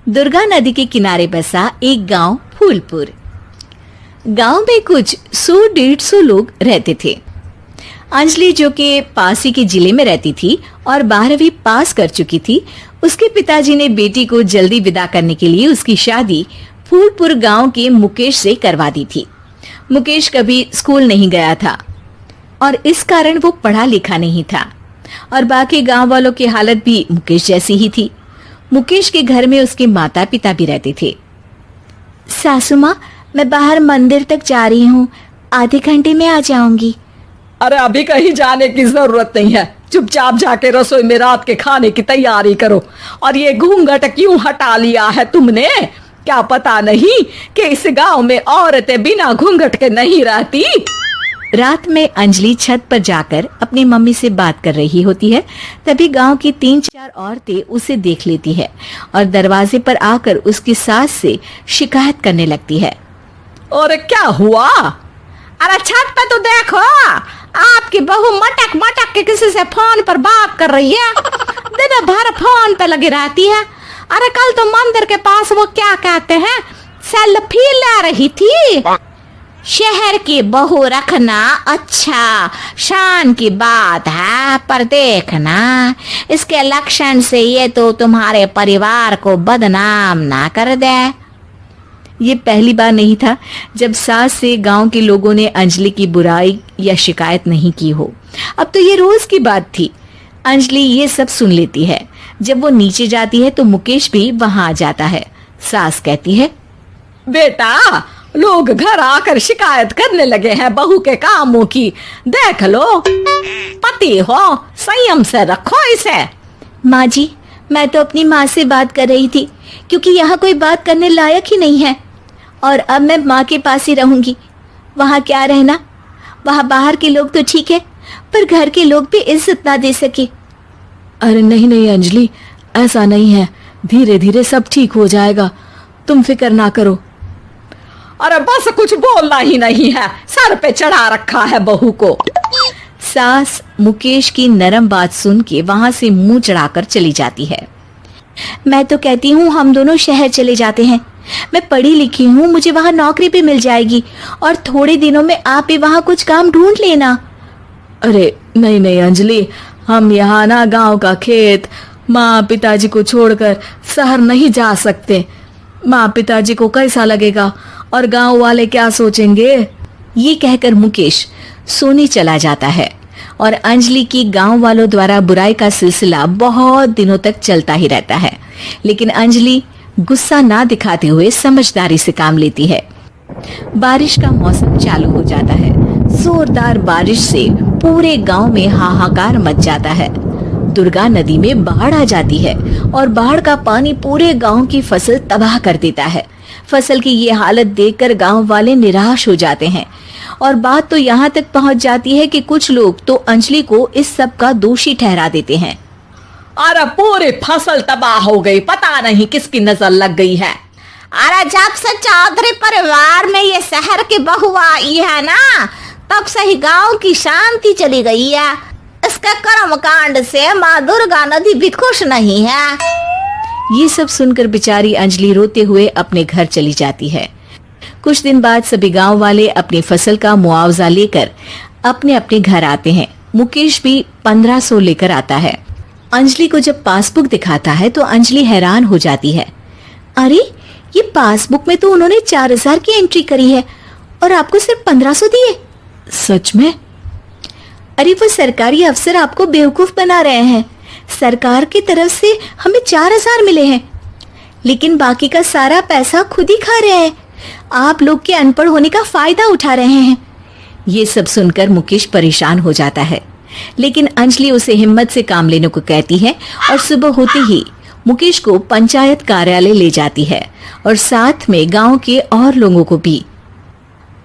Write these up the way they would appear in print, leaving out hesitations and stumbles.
दुर्गा नदी के किनारे बसा एक गांव फूलपुर। गांव में कुछ 100-150 लोग रहते थे। अंजलि, जो कि पास ही के जिले में रहती थी और 12वीं पास कर चुकी थी, उसके पिताजी ने बेटी को जल्दी विदा करने के लिए उसकी शादी फूलपुर गांव के मुकेश से करवा दी थी। मुकेश कभी स्कूल नहीं गया था और इस कारण वो पढ़ा लिखा नहीं था और बाकी गांव वालों की हालत भी मुकेश जैसी ही थी। मुकेश के घर में उसके माता पिता भी रहते थे। सासू माँ, मैं बाहर मंदिर तक जा रही हूँ, आधे घंटे में आ जाऊंगी। अरे अभी कहीं जाने की जरूरत नहीं है, चुपचाप जाके रसोई में रात के खाने की तैयारी करो। और ये घूंघट क्यों हटा लिया है तुमने? क्या पता नहीं कि इस गांव में औरतें बिना घूंघट के नहीं रहती? रात में अंजलि छत पर जाकर अपनी मम्मी से बात कर रही होती है। तभी गांव की 3-4 औरतें उसे देख लेती है और दरवाजे पर आकर उसकी सास से शिकायत करने लगती है। और क्या हुआ? अरे छत पे तो देखो, आपकी बहू मटक मटक के किसी से फोन पर बात कर रही है, दिन भर फोन पे लगी रहती है। अरे कल तो मंदिर के पास वो क्या कहते हैं, सेल्फी ले रही थी। शहर की बहू रखना अच्छा शान की बात है, पर देखना इसके लक्षण से ये तो तुम्हारे परिवार को बदनाम ना कर दे। ये पहली बार नहीं था जब सास से गांव के लोगों ने अंजलि की बुराई या शिकायत नहीं की हो। अब तो ये रोज की बात थी। अंजलि ये सब सुन लेती है। जब वो नीचे जाती है तो मुकेश भी वहां आ जाता है। सास कहती है, बेटा, लोग घर आकर शिकायत करने लगे हैं बहू के कामों की, देख लो। पति हो, संयम से रखो इसे। माँ जी, मैं तो अपनी माँ से बात कर रही थी, क्योंकि यहाँ कोई बात करने लायक ही नहीं है और अब मैं माँ के पास ही रहूंगी। वहाँ क्या रहना, वहाँ बाहर के लोग तो ठीक है, पर घर के लोग भी इज्जत ना दे सके। अरे नहीं नहीं अंजलि, ऐसा नहीं है, धीरे धीरे सब ठीक हो जाएगा, तुम फिक्र ना करो। अरे बस कुछ बोलना ही नहीं है, सर पे चढ़ा रखा है बहू को। सास मुकेश की नरम बात सुन के वहां से मुंह चढ़ाकर चली जाती है। मैं तो कहती हूँ हम दोनों शहर चले जाते हैं। मैं पढ़ी लिखी हूँ, मुझे वहाँ नौकरी भी मिल जाएगी और थोड़े दिनों में आप भी वहाँ कुछ काम ढूंढ लेना। अरे नहीं नहीं अंजलि, हम यहाँ ना गांव का खेत, माँ पिताजी को छोड़कर शहर नहीं जा सकते। माँ पिताजी को कैसा लगेगा और गांव वाले क्या सोचेंगे? ये कहकर मुकेश सोने चला जाता है और अंजलि की गांव वालों द्वारा बुराई का सिलसिला बहुत दिनों तक चलता ही रहता है। लेकिन अंजलि गुस्सा ना दिखाते हुए समझदारी से काम लेती है। बारिश का मौसम चालू हो जाता है। जोरदार बारिश से पूरे गांव में हाहाकार मच जाता है। दुर्गा नदी में बाढ़ आ जाती है और बाढ़ का पानी पूरे गांव की फसल तबाह कर देता है। फसल की ये हालत देखकर गांव वाले निराश हो जाते हैं और बात तो यहाँ तक पहुँच जाती है कि कुछ लोग तो अंजलि को इस सब का दोषी ठहरा देते हैं। अरे पूरी फसल तबाह हो गई, पता नहीं किसकी नजर लग गई है। अरे जब से चौधरी परिवार में ये शहर की बहू आई है ना, तब से ही गांव की शांति चली गई है। इसके कर्म कांड से माँ दुर्गा नदी भी खुश नहीं है। ये सब सुनकर बेचारी अंजलि रोते हुए अपने घर चली जाती है। कुछ दिन बाद सभी गांव वाले अपनी फसल का मुआवजा लेकर अपने अपने घर आते हैं। मुकेश भी 1500 लेकर आता है। अंजलि को जब पासबुक दिखाता है तो अंजलि हैरान हो जाती है। अरे, ये पासबुक में तो उन्होंने 4000 की एंट्री करी है और आपको सिर्फ 1500 दिए। सच में? अरे वो सरकारी अफसर आपको बेवकूफ बना रहे हैं। सरकार की तरफ से हमें 4000 मिले हैं, लेकिन बाकी का सारा पैसा खुद ही खा रहे हैं। आप लोग के अनपढ़ होने का फायदा उठा रहे हैं। ये सब सुनकर मुकेश परेशान हो जाता है, लेकिन अंजलि उसे हिम्मत से काम लेने को कहती है और सुबह होते ही मुकेश को पंचायत कार्यालय ले जाती है और साथ में गांव के और लोगों को भी।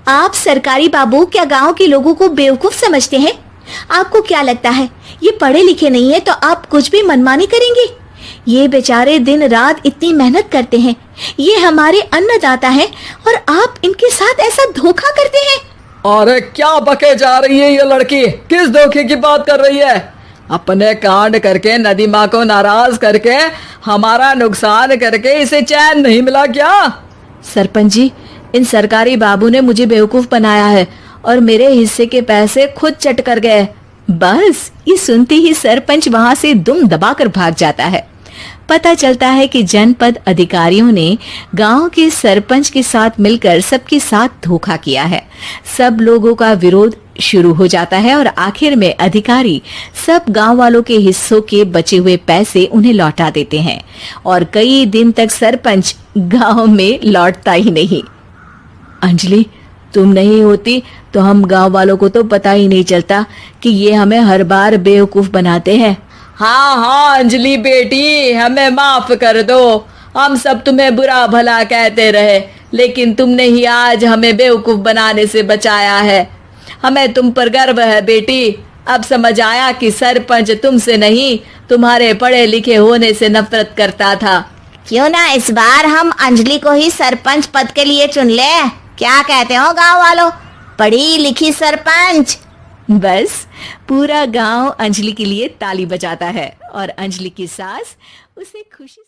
आप सरकारी बाबू क्या गांव के लोगों को बेवकूफ समझते हैं? आपको क्या लगता है ये पढ़े लिखे नहीं है तो आप कुछ भी मनमानी करेंगे? ये बेचारे दिन रात इतनी मेहनत करते हैं, ये हमारे अन्नदाता हैं और आप इनके साथ ऐसा धोखा करते हैं। अरे क्या बके जा रही है ये लड़की, किस धोखे की बात कर रही है? अपने कांड करके नदी माँ को नाराज करके हमारा नुकसान करके इसे चैन नहीं मिला क्या? सरपंच जी, इन सरकारी बाबू ने मुझे बेवकूफ बनाया है और मेरे हिस्से के पैसे खुद चट कर गए। बस ये सुनते ही सरपंच वहां से दुम दबाकर भाग जाता है। पता चलता है कि जनपद अधिकारियों ने गांव के सरपंच के साथ मिलकर सबके साथ धोखा किया है। सब लोगों का विरोध शुरू हो जाता है और आखिर में अधिकारी सब गांव वालों के हिस्सों के बचे हुए पैसे उन्हें लौटा देते हैं और कई दिन तक सरपंच गांव में लौटता ही नहीं। अंजलि, तुम नहीं होती तो हम गांव वालों को तो पता ही नहीं चलता कि ये हमें हर बार बेवकूफ बनाते हैं। हाँ हाँ अंजलि बेटी, हमें माफ कर दो। हम सब तुम्हें बुरा भला कहते रहे, लेकिन तुमने ही आज हमें बेवकूफ बनाने से बचाया है। हमें तुम पर गर्व है बेटी। अब समझ आया कि सरपंच तुमसे नहीं, तुम्हारे पढ़े लिखे होने से नफरत करता था। क्यों ना इस बार हम अंजलि को ही सरपंच पद के लिए चुन ले। क्या कहते हो गांव वालों? पढ़ी लिखी सरपंच। बस पूरा गांव अंजलि के लिए ताली बजाता है और अंजलि की सास उसे खुशी